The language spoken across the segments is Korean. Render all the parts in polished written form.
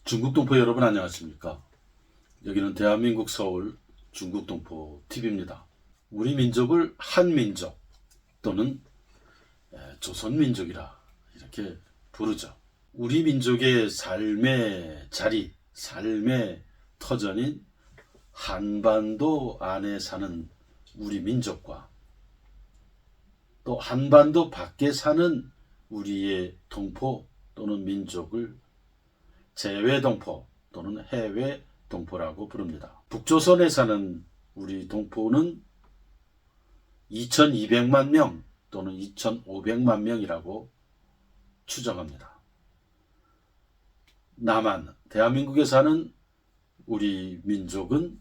중국동포 여러분 안녕하십니까? 여기는 대한민국 서울 중국동포 TV입니다. 우리 민족을 한민족 또는 조선민족이라 이렇게 부르죠. 우리 민족의 삶의 자리, 삶의 터전인 한반도 안에 사는 우리 민족과 또 한반도 밖에 사는 우리의 동포 또는 민족을 재외동포 또는 해외동포라고 부릅니다. 북조선에 사는 우리 동포는 2200만 명 또는 2500만 명이라고 추정합니다. 남한, 대한민국에 사는 우리 민족은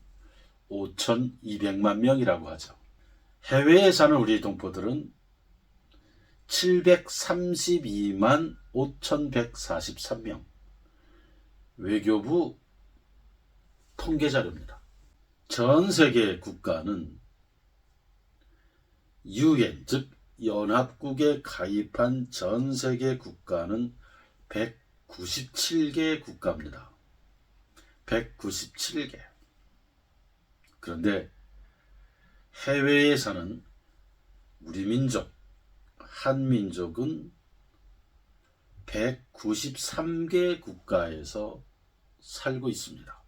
5200만 명이라고 하죠. 해외에 사는 우리 동포들은 732만 5143명. 외교부 통계자료입니다. 전 세계 국가는 UN, 즉 연합국에 가입한 전 세계 국가는 197개 국가입니다. 197개. 그런데 해외에 사는 우리 민족, 한민족은 193개 국가에서 살고 있습니다.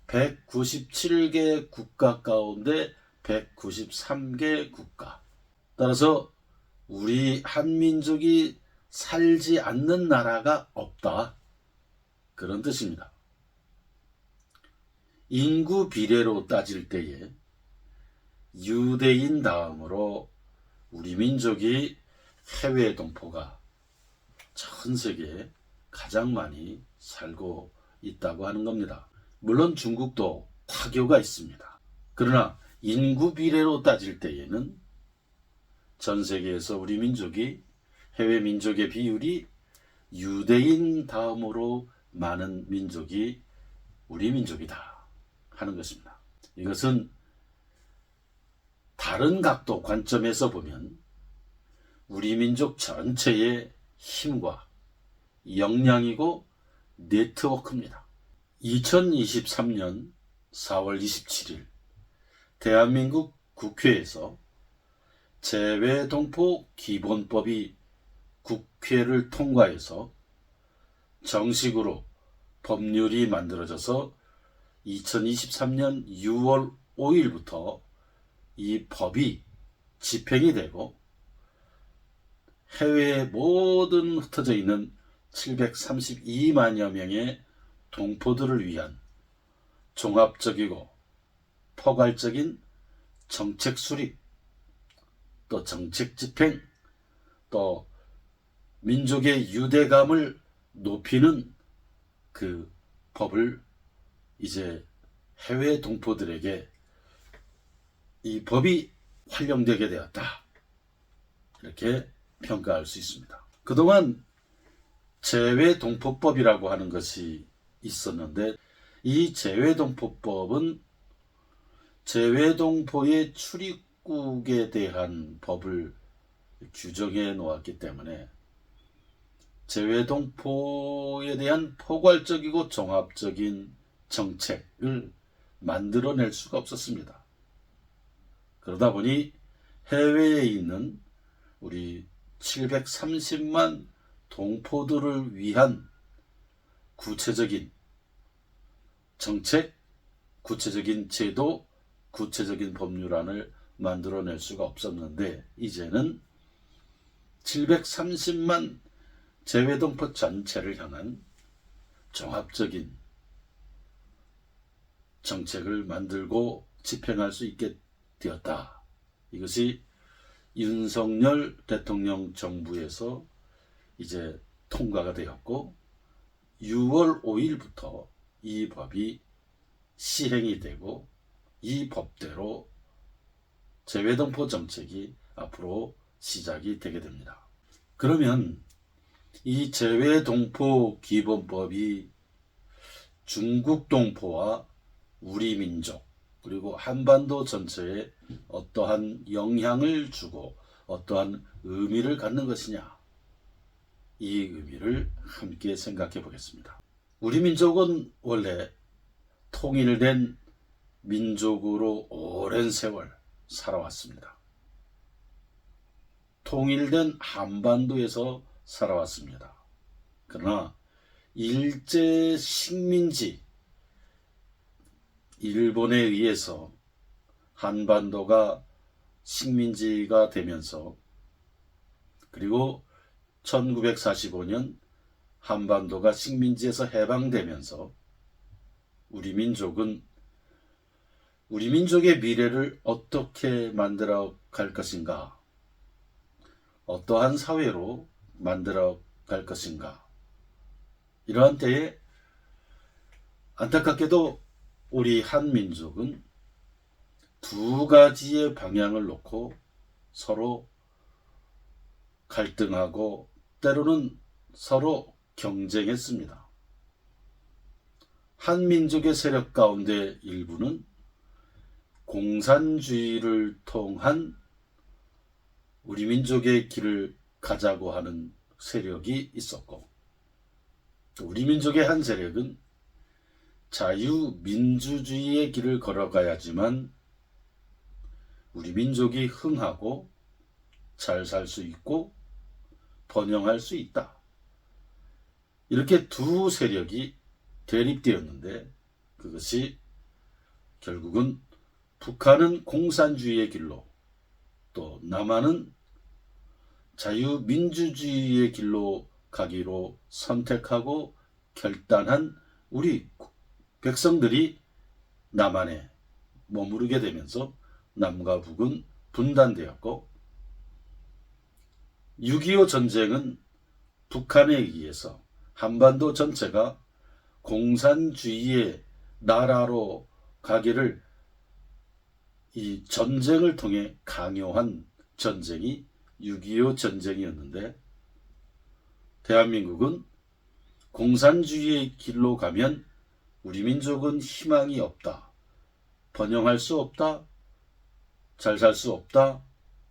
197개 국가 가운데 193개 국가. 따라서 우리 한민족이 살지 않는 나라가 없다. 그런 뜻입니다. 인구 비례로 따질 때에 유대인 다음으로 우리 민족이 해외 동포가 전 세계에 가장 많이 살고 있다고 하는 겁니다. 물론 중국도 화교가 있습니다. 그러나 인구 비례로 따질 때에는 전 세계에서 우리 민족이 해외 민족의 비율이 유대인 다음으로 많은 민족이 우리 민족이다 하는 것입니다. 이것은 다른 각도 관점에서 보면 우리 민족 전체의 힘과 역량이고 네트워크입니다. 2023년 4월 27일 대한민국 국회에서 재외동포 기본법이 국회를 통과해서 정식으로 법률이 만들어져서 2023년 6월 5일부터 이 법이 집행이 되고 해외에 모든 흩어져 있는 732만여 명의 동포들을 위한 종합적이고 포괄적인 정책 수립, 또 정책 집행, 또 민족의 유대감을 높이는 그 법을 이제 해외 동포들에게 이 법이 활용되게 되었다. 이렇게 평가할 수 있습니다. 그동안 재외동포법이라고 하는 것이 있었는데 이 재외동포법은 재외동포의 출입국에 대한 법을 규정해 놓았기 때문에 재외동포에 대한 포괄적이고 종합적인 정책을 만들어낼 수가 없었습니다. 그러다 보니 해외에 있는 우리 730만 동포들을 위한 구체적인 정책, 구체적인 제도, 구체적인 법률안을 만들어낼 수가 없었는데 이제는 730만 재외동포 전체를 향한 종합적인 정책을 만들고 집행할 수 있게 되었다. 이것이 윤석열 대통령 정부에서 이제 통과가 되었고 6월 5일부터 이 법이 시행이 되고 이 법대로 재외동포 정책이 앞으로 시작이 되게 됩니다. 그러면 이 재외동포 기본법이 중국 동포와 우리 민족 그리고 한반도 전체에 어떠한 영향을 주고 어떠한 의미를 갖는 것이냐, 이 의미를 함께 생각해 보겠습니다. 우리 민족은 원래 통일된 민족으로 오랜 세월 살아왔습니다. 통일된 한반도에서 살아왔습니다. 그러나 일제 식민지 일본에 의해서 한반도가 식민지가 되면서, 그리고 1945년 한반도가 식민지에서 해방되면서 우리 민족의 미래를 어떻게 만들어 갈 것인가, 어떠한 사회로 만들어 갈 것인가, 이러한 때에 안타깝게도 우리 한민족은 두 가지의 방향을 놓고 서로 갈등하고 때로는 서로 경쟁했습니다. 한민족의 세력 가운데 일부는 공산주의를 통한 우리 민족의 길을 가자고 하는 세력이 있었고, 우리 민족의 한 세력은 자유민주주의의 길을 걸어가야지만 우리 민족이 흥하고 잘 살 수 있고 번영할 수 있다. 이렇게 두 세력이 대립되었는데, 그것이 결국은 북한은 공산주의의 길로, 또 남한은 자유민주주의의 길로 가기로 선택하고 결단한 우리 백성들이 남한에 머무르게 되면서 남과 북은 분단되었고, 6.25 전쟁은 북한에 의해서 한반도 전체가 공산주의의 나라로 가기를 이 전쟁을 통해 강요한 전쟁이 6.25 전쟁이었는데, 대한민국은 공산주의의 길로 가면 우리 민족은 희망이 없다, 번영할 수 없다, 잘 살 수 없다,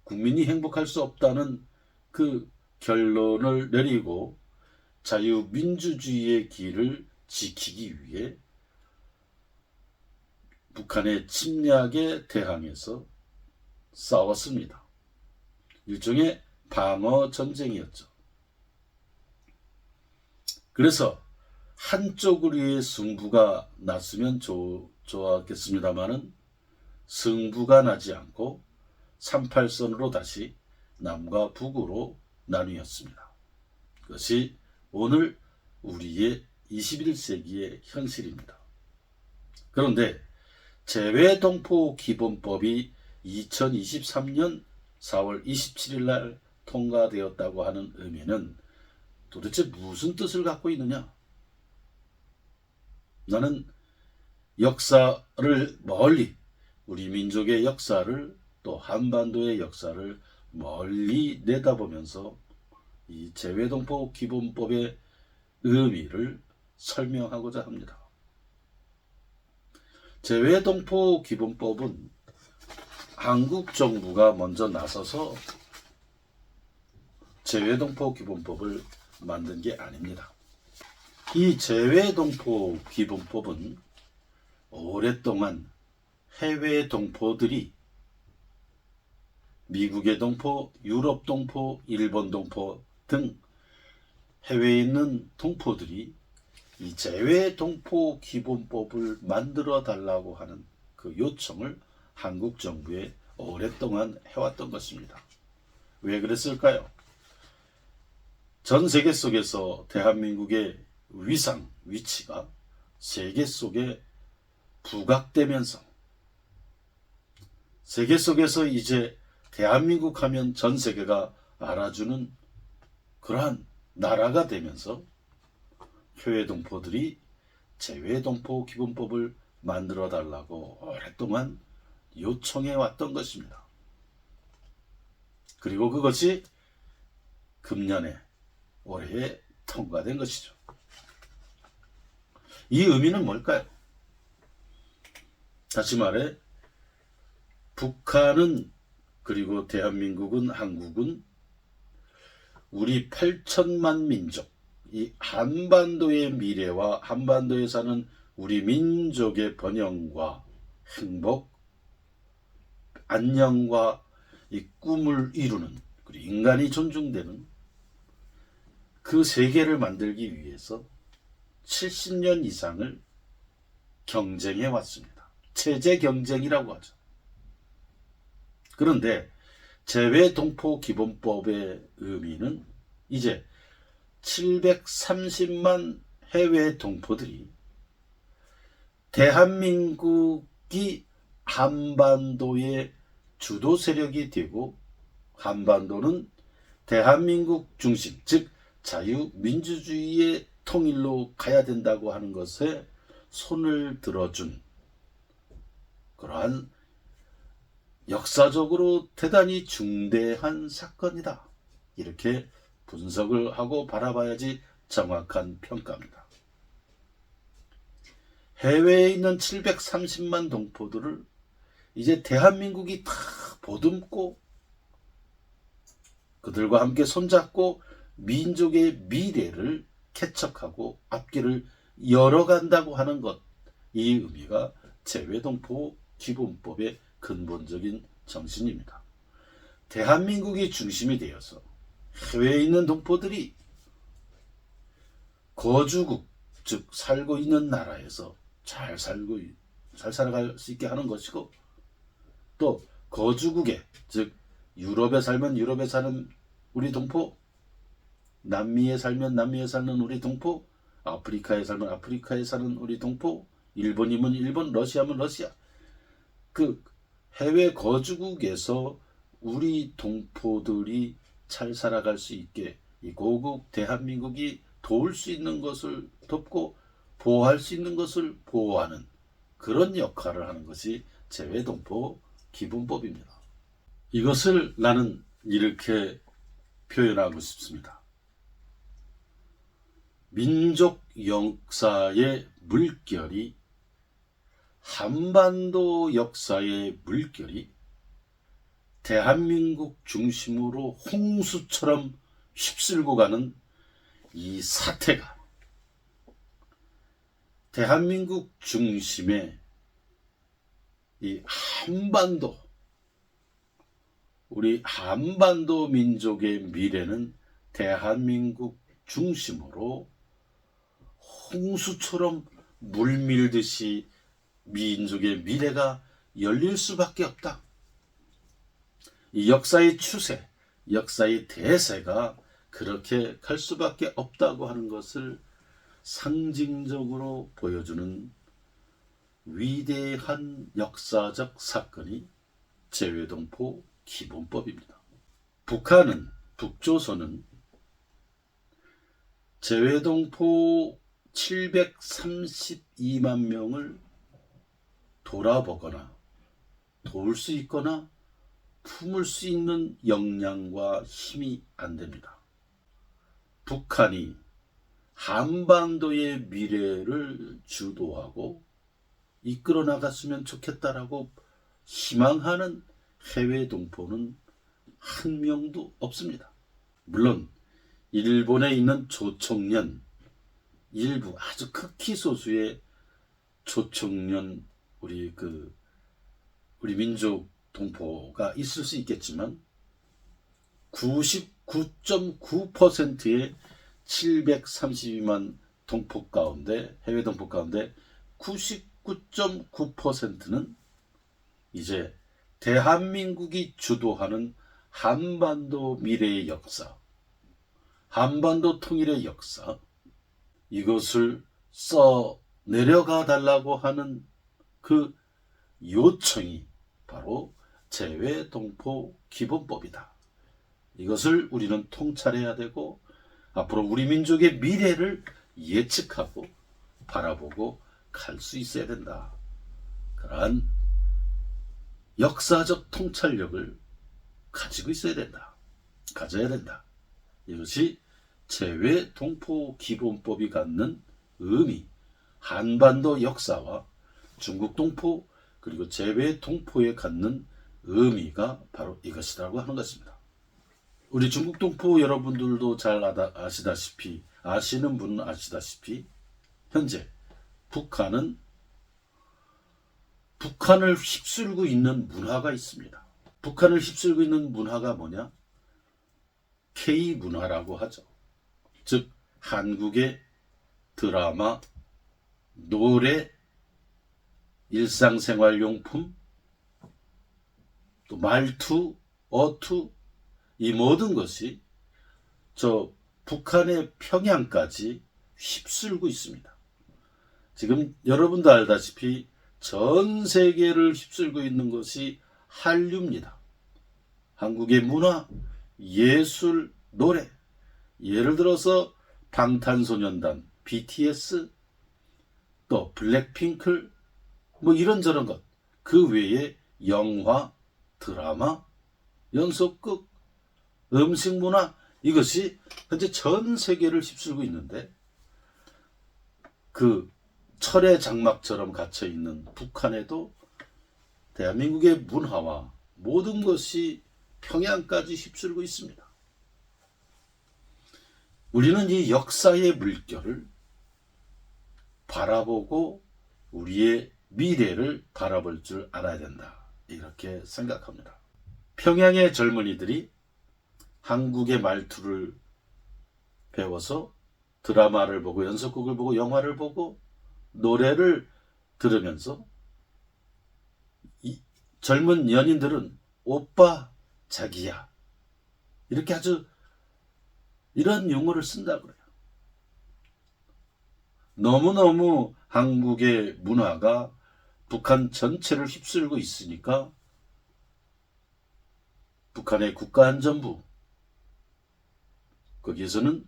국민이 행복할 수 없다는 그 결론을 내리고 자유민주주의의 길을 지키기 위해 북한의 침략에 대항해서 싸웠습니다. 일종의 방어 전쟁이었죠. 그래서 한쪽으로의 승부가 났으면 좋았겠습니다마는 승부가 나지 않고 38선으로 다시 남과 북으로 나뉘었습니다. 그것이 오늘 우리의 21세기의 현실입니다. 그런데 재외동포기본법이 2023년 4월 27일 날 통과되었다고 하는 의미는 도대체 무슨 뜻을 갖고 있느냐? 나는 역사를 멀리, 우리 민족의 역사를, 또 한반도의 역사를 멀리 내다보면서 이 재외동포 기본법의 의미를 설명하고자 합니다. 재외동포 기본법은 한국 정부가 먼저 나서서 재외동포 기본법을 만든 게 아닙니다. 이 재외동포 기본법은 오랫동안 해외 동포들이, 미국의 동포, 유럽 동포, 일본 동포 등 해외에 있는 동포들이 이 재외동포 기본법을 만들어 달라고 하는 그 요청을 한국 정부에 오랫동안 해왔던 것입니다. 왜 그랬을까요? 전 세계 속에서 대한민국의 위상, 위치가 세계 속에 부각되면서 세계 속에서 이제 대한민국 하면 전 세계가 알아주는 그러한 나라가 되면서 해외 동포들이 재외동포 기본법을 만들어 달라고 오랫동안 요청해 왔던 것입니다. 그리고 그것이 금년에, 올해에 통과된 것이죠. 이 의미는 뭘까요? 다시 말해 북한은, 그리고 대한민국은, 한국은 우리 8천만 민족, 이 한반도의 미래와 한반도에 사는 우리 민족의 번영과 행복, 안녕과 이 꿈을 이루는, 그리고 인간이 존중되는 그 세계를 만들기 위해서 70년 이상을 경쟁해 왔습니다. 체제 경쟁이라고 하죠. 그런데 재외동포기본법의 의미는 이제 730만 해외 동포들이 대한민국이 한반도의 주도 세력이 되고 한반도는 대한민국 중심, 즉 자유민주주의의 통일로 가야 된다고 하는 것에 손을 들어준 그러한 역사적으로 대단히 중대한 사건이다. 이렇게 분석을 하고 바라봐야지 정확한 평가입니다. 해외에 있는 730만 동포들을 이제 대한민국이 다 보듬고 그들과 함께 손잡고 민족의 미래를 개척하고 앞길을 열어간다고 하는 것, 이 의미가 재외동포 기본법의 근본적인 정신입니다. 대한민국이 중심이 되어서 해외에 있는 동포들이 거주국, 즉 살고 있는 나라에서 잘 살아갈 수 있게 하는 것이고, 또 거주국에, 즉 유럽에 살면 유럽에 사는 우리 동포, 남미에 살면 남미에 사는 우리 동포, 아프리카에 살면 아프리카에 사는 우리 동포, 일본이면 일본, 러시아면 러시아, 그 해외 거주국에서 우리 동포들이 잘 살아갈 수 있게 이 고국 대한민국이 도울 수 있는 것을 돕고 보호할 수 있는 것을 보호하는 그런 역할을 하는 것이 재외동포 기본법입니다. 이것을 나는 이렇게 표현하고 싶습니다. 민족 역사의 물결이, 한반도 역사의 물결이 대한민국 중심으로 홍수처럼 휩쓸고 가는 이 사태가 대한민국 중심의 이 한반도, 우리 한반도 민족의 미래는 대한민국 중심으로 홍수처럼 물밀듯이 민족의 미래가 열릴 수밖에 없다. 이 역사의 추세, 역사의 대세가 그렇게 갈 수밖에 없다고 하는 것을 상징적으로 보여주는 위대한 역사적 사건이 재외동포 기본법입니다. 북한은, 북조선은 재외동포 732만 명을 돌아보거나 도울 수 있거나 품을 수 있는 역량과 힘이 안 됩니다. 북한이 한반도의 미래를 주도하고 이끌어 나갔으면 좋겠다라고 희망하는 해외 동포는 한 명도 없습니다. 물론 일본에 있는 조총련, 일부 아주 극히 소수의 조총련 우리 민족 동포가 있을 수 있겠지만 99.9%의 732만 동포 가운데, 해외 동포 가운데 99.9%는 이제 대한민국이 주도하는 한반도 미래의 역사, 한반도 통일의 역사, 이것을 써 내려가 달라고 하는 그 요청이 바로 재외동포 기본법이다. 이것을 우리는 통찰해야 되고 앞으로 우리 민족의 미래를 예측하고 바라보고 갈 수 있어야 된다. 그러한 역사적 통찰력을 가지고 있어야 된다. 가져야 된다. 이것이 재외동포 기본법이 갖는 의미, 한반도 역사와 중국 동포 그리고 재외동포에 갖는 의미가 바로 이것이라고 하는 것입니다. 우리 중국 동포 여러분들도 잘 아시다시피 아시는 분은 아시다시피 현재 북한은 북한을 휩쓸고 있는 문화가 있습니다. 북한을 휩쓸고 있는 문화가 뭐냐? K 문화라고 하죠. 즉 한국의 드라마, 노래, 일상생활용품, 또 말투, 어투, 이 모든 것이 저 북한의 평양까지 휩쓸고 있습니다. 지금 여러분도 알다시피 전 세계를 휩쓸고 있는 것이 한류입니다. 한국의 문화, 예술, 노래, 예를 들어서 방탄소년단, BTS, 또 블랙핑크, 뭐 이런저런 것, 그 외에 영화, 드라마, 연속극, 음식 문화, 이것이 현재 전 세계를 휩쓸고 있는데 그 철의 장막처럼 갇혀 있는 북한에도 대한민국의 문화와 모든 것이 평양까지 휩쓸고 있습니다. 우리는 이 역사의 물결을 바라보고 우리의 미래를 바라볼 줄 알아야 된다. 이렇게 생각합니다. 평양의 젊은이들이 한국의 말투를 배워서 드라마를 보고 연속극을 보고 영화를 보고 노래를 들으면서 이 젊은 연인들은 오빠, 자기야 이렇게 아주 이런 용어를 쓴다고 그래요. 너무너무 한국의 문화가 북한 전체를 휩쓸고 있으니까 북한의 국가안전부 거기에서는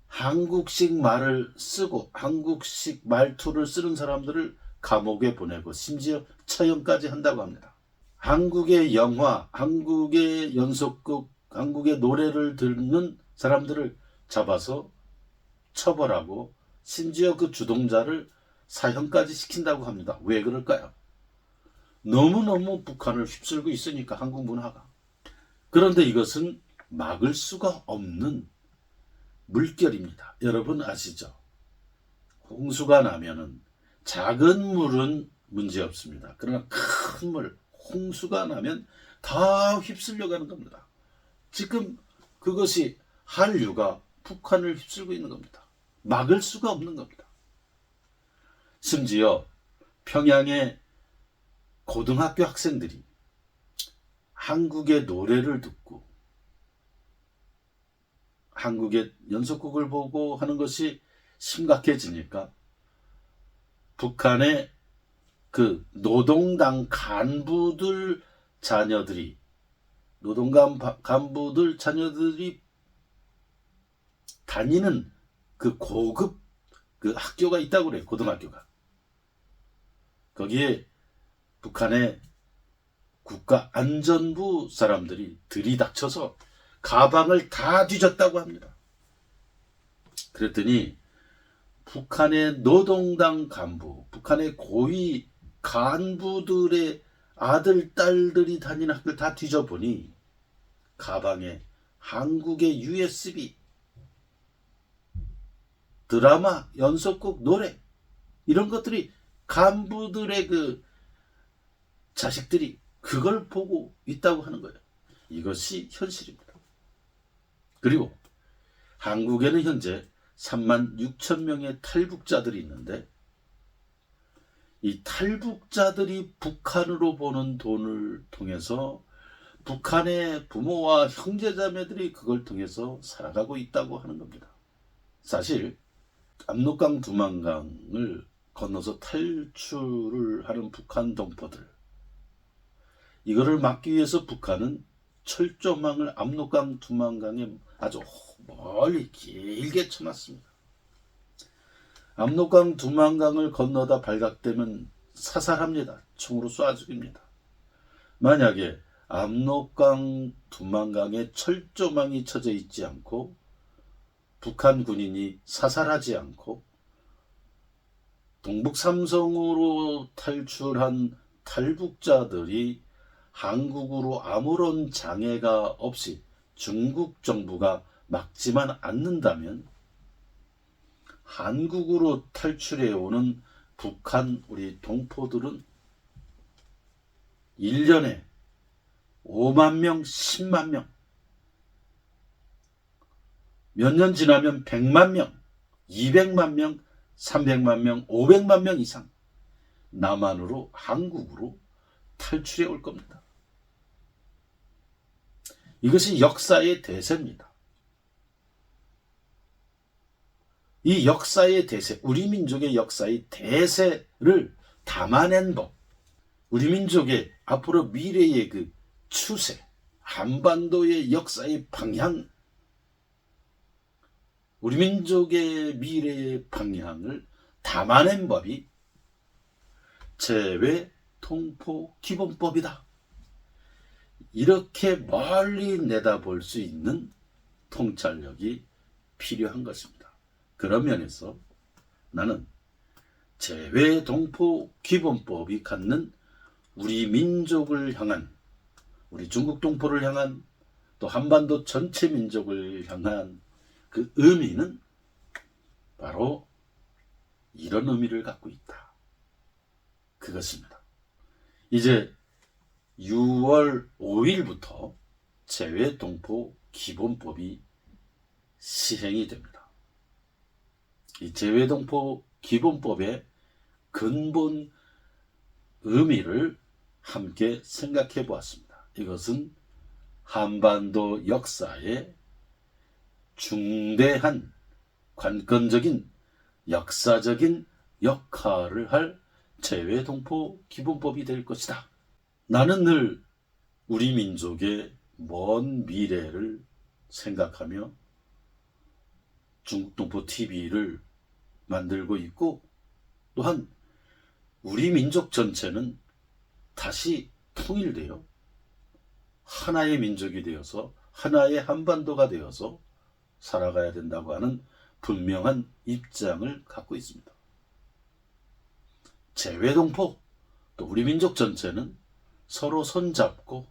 한국식 말을 쓰고 한국식 말투를 쓰는 사람들을 감옥에 보내고 심지어 처형까지 한다고 합니다. 한국의 영화, 한국의 연속극, 한국의 노래를 듣는 사람들을 잡아서 처벌하고 심지어 그 주동자를 사형까지 시킨다고 합니다. 왜 그럴까요? 너무너무 북한을 휩쓸고 있으니까 한국 문화가. 그런데 이것은 막을 수가 없는 물결입니다. 여러분 아시죠? 홍수가 나면은 작은 물은 문제 없습니다. 그러나 큰 물, 홍수가 나면 다 휩쓸려 가는 겁니다. 지금 그것이 한류가 북한을 휩쓸고 있는 겁니다. 막을 수가 없는 겁니다. 심지어 평양의 고등학교 학생들이 한국의 노래를 듣고 한국의 연속극을 보고 하는 것이 심각해지니까 북한의 그 노동당 간부들 자녀들이 다니는 그 고급 그 학교가 있다고 그래요. 고등학교가. 거기에 북한의 국가안전부 사람들이 들이닥쳐서 가방을 다 뒤졌다고 합니다. 그랬더니 북한의 노동당 간부, 북한의 고위 간부들의 아들, 딸들이 다니는 학교를 다 뒤져보니 가방에 한국의 USB, 드라마, 연속극, 노래 이런 것들이 간부들의 그 자식들이 그걸 보고 있다고 하는 거예요. 이것이 현실입니다. 그리고 한국에는 현재 36,000명의 탈북자들이 있는데 이 탈북자들이 북한으로 보는 돈을 통해서 북한의 부모와 형제자매들이 그걸 통해서 살아가고 있다고 하는 겁니다. 사실 압록강 두만강을 건너서 탈출을 하는 북한 동포들 이거를 막기 위해서 북한은 철조망을 압록강 두만강에 아주 멀리 길게 쳐놨습니다. 압록강 두만강을 건너다 발각되면 사살합니다. 총으로 쏴 죽입니다. 만약에 압록강 두만강에 철조망이 쳐져 있지 않고 북한 군인이 사살하지 않고 동북 삼성으로 탈출한 탈북자들이 한국으로 아무런 장애가 없이 중국 정부가 막지만 않는다면 한국으로 탈출해 오는 북한 우리 동포들은 1년에 5만 명, 10만 명, 몇 년 지나면 100만 명, 200만 명, 300만 명, 500만 명 이상 남한으로 한국으로 탈출해 올 겁니다. 이것이 역사의 대세입니다. 이 역사의 대세, 우리 민족의 역사의 대세를 담아낸 법, 우리 민족의 앞으로 미래의 그 추세, 한반도의 역사의 방향, 우리 민족의 미래의 방향을 담아낸 법이 재외동포기본법이다. 이렇게 멀리 내다볼 수 있는 통찰력이 필요한 것입니다. 그런 면에서 나는 재외동포기본법이 갖는 우리 민족을 향한, 우리 중국 동포를 향한, 또 한반도 전체 민족을 향한 그 의미는 바로 이런 의미를 갖고 있다. 그것입니다. 이제 6월 5일부터 재외동포기본법이 시행이 됩니다. 이 재외동포기본법의 근본 의미를 함께 생각해 보았습니다. 이것은 한반도 역사에 중대한 관건적인 역사적인 역할을 할 재외동포기본법이 될 것이다. 나는 늘 우리 민족의 먼 미래를 생각하며 중국동포TV를 만들고 있고, 또한 우리 민족 전체는 다시 통일되어 하나의 민족이 되어서 하나의 한반도가 되어서 살아가야 된다고 하는 분명한 입장을 갖고 있습니다. 재외동포, 또 우리 민족 전체는 서로 손잡고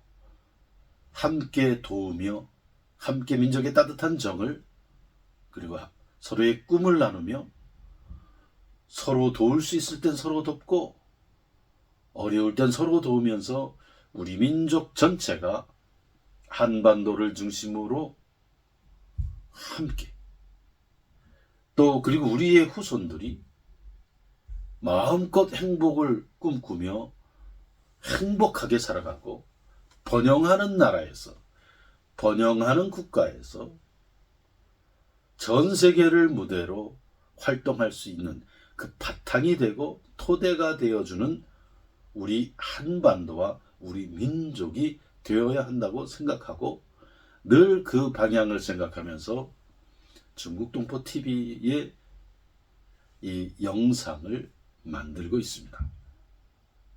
함께 도우며 함께 민족의 따뜻한 정을, 그리고 서로의 꿈을 나누며 서로 도울 수 있을 땐 서로 돕고 어려울 땐 서로 도우면서 우리 민족 전체가 한반도를 중심으로 함께, 또 그리고 우리의 후손들이 마음껏 행복을 꿈꾸며 행복하게 살아가고 번영하는 나라에서, 번영하는 국가에서 전 세계를 무대로 활동할 수 있는 그 바탕이 되고 토대가 되어주는 우리 한반도와 우리 민족이 되어야 한다고 생각하고, 늘 그 방향을 생각하면서 중국동포TV의 이 영상을 만들고 있습니다.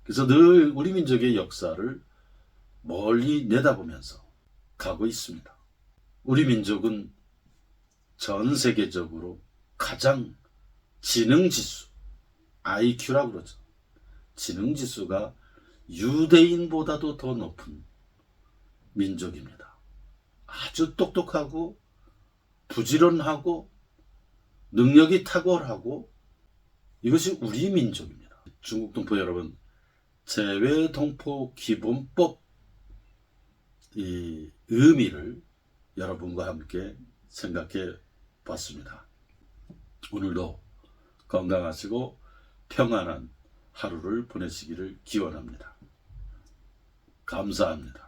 그래서 늘 우리 민족의 역사를 멀리 내다보면서 가고 있습니다. 우리 민족은 전 세계적으로 가장 지능지수, IQ라고 그러죠. 지능지수가 유대인보다도 더 높은 민족입니다. 아주 똑똑하고 부지런하고 능력이 탁월하고, 이것이 우리 민족입니다. 중국 동포 여러분, 재외동포기본법 이 의미를 여러분과 함께 생각해 봤습니다. 오늘도 건강하시고 평안한 하루를 보내시기를 기원합니다. 감사합니다.